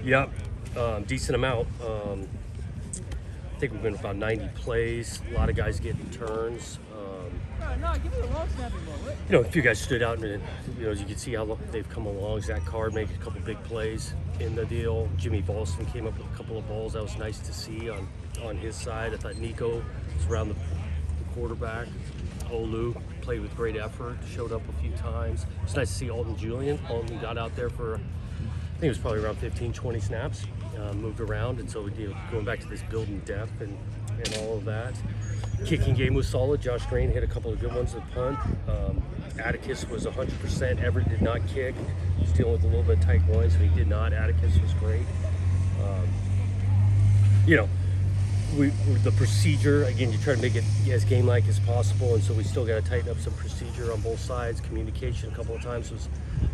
Yep, decent amount. I think we've been about 90 plays. A lot of guys getting turns. A few guys stood out, and as you can see how they've come along. Zach Card making a couple big plays in the deal. Jimmy Volston came up with a couple of balls. That was nice to see on his side. I thought Nico was around the quarterback. Olu played with great effort, showed up a few times. It's nice to see Alton Julian. Alton got out there for, I think it was probably around 15, 20 snaps, moved around, and so going back to this building depth and all of that. Kicking game was solid. Josh Green hit a couple of good ones at punt. Atticus was 100%. Everett did not kick. He's dealing with a little bit of tight groin, so he did not. Atticus was great. The procedure, again, you try to make it as game-like as possible, and so we still got to tighten up some procedure on both sides. Communication a couple of times was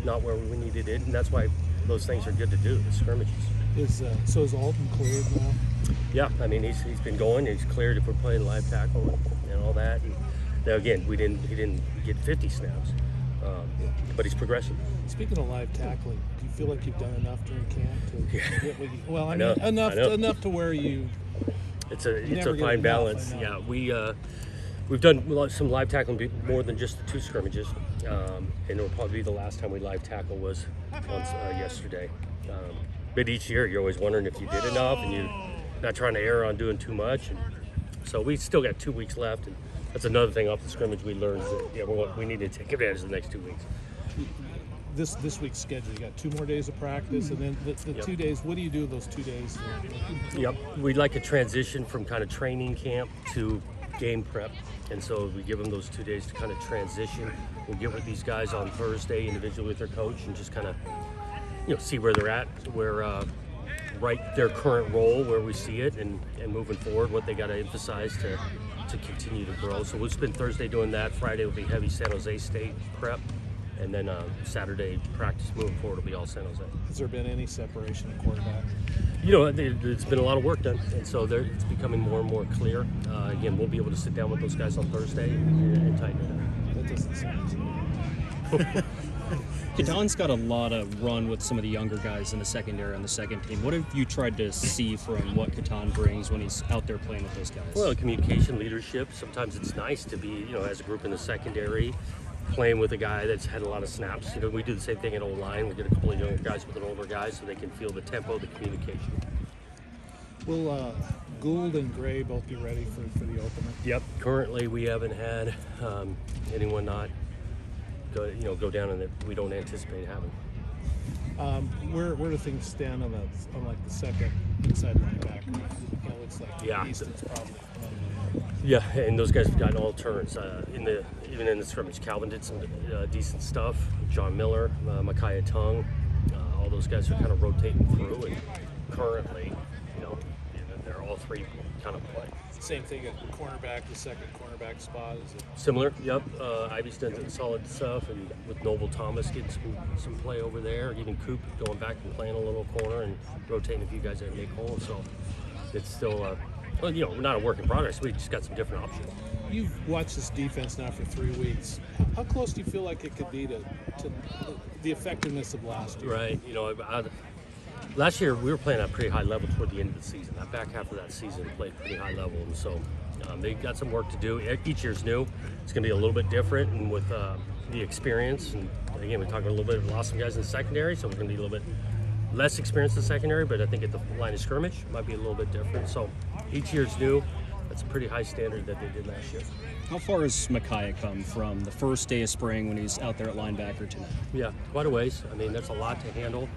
not where we needed it, and that's why those things are good to do, the scrimmages. Is Alton cleared now? Yeah, I mean, he's been going. He's cleared if we're playing live tackle and all that. And now, again, he didn't get 50 snaps, but he's progressing. Speaking of live tackling, do you feel like you've done enough during camp to get what you, well, I mean, I know. enough to where you... It's a fine balance. Yeah, we've done some live tackling more than just the two scrimmages, and it'll probably be the last time we live tackle was yesterday. But each year you're always wondering if you did enough, and you're not trying to err on doing too much. And so we still got 2 weeks left, and that's another thing off the scrimmage we learned is that we need to take advantage of the next 2 weeks. This week's schedule, you got 2 more days of practice, and then the 2 days. What do you do those 2 days? Yep, we'd like a transition from kind of training camp to game prep, and so we give them those 2 days to kind of transition. We'll get with these guys on Thursday individually with their coach and just kind of see where they're at, where their current role, where we see it, and moving forward, what they got to emphasize to continue to grow. So we'll spend Thursday doing that. Friday will be heavy San Jose State prep. And then Saturday practice moving forward will be all San Jose. Has there been any separation of quarterback? There's been a lot of work done, and so it's becoming more and more clear. Again, we'll be able to sit down with those guys on Thursday and tighten it up. That doesn't sound Caton's got a lot of run with some of the younger guys in the secondary on the second team. What have you tried to see from what Caton brings when he's out there playing with those guys? Well, communication, leadership. Sometimes it's nice to be, as a group in the secondary, playing with a guy that's had a lot of snaps. We do the same thing at O-line. We get a couple of younger guys with an older guy so they can feel the tempo, the communication. Will Gould and Gray both be ready for the opener? Yep. Currently, we haven't had anyone not go down, and that we don't anticipate having. Where do things stand on the second inside linebacker? It looks like Easton's probably. Yeah, and those guys have gotten all turns. Even in the scrimmage, Calvin did some decent stuff. John Miller, Micaiah Tung, all those guys are kind of rotating through, and currently, they're all three kind of play. Same thing at cornerback, the second cornerback spot, is it? Similar, yep. Ivy's done some solid stuff, and with Noble Thomas getting some play over there, even Coop going back and playing a little corner and rotating a few guys at Nick Hole. So it's still, not a work in progress. We just got some different options. You've watched this defense now for 3 weeks. How close do you feel like it could be to the effectiveness of last year? Right. Last year we were playing at a pretty high level toward the end of the season. That back half of that season we played pretty high level, and so they got some work to do. Each year's new. It's going to be a little bit different, and with the experience, and again, we're talking a little bit. We lost some guys in the secondary, so we're going to be a little bit less experienced in the secondary, but I think at the line of scrimmage it might be a little bit different. So each year's new. That's a pretty high standard that they did last year. How far has Micaiah come from the first day of spring when he's out there at linebacker to now? Yeah, quite a ways. I mean, that's a lot to handle.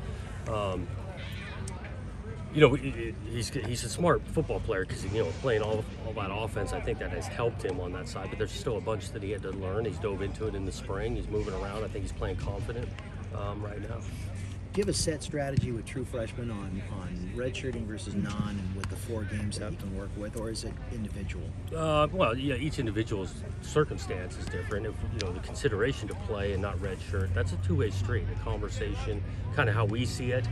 He's a smart football player because playing all that offense, I think that has helped him on that side. But there's still a bunch that he had to learn. He's dove into it in the spring. He's moving around. I think he's playing confident right now. Do you have a set strategy with true freshmen on redshirting versus non, and with the 4 games you have to work with, or is it individual? Each individual's circumstance is different. If the consideration to play and not redshirt, that's a two-way street. A conversation, kind of how we see it,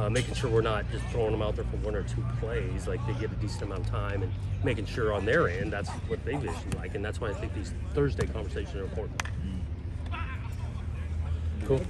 making sure we're not just throwing them out there for 1 or 2 plays, like they get a decent amount of time, and making sure on their end that's what they vision like, and that's why I think these Thursday conversations are important. Cool.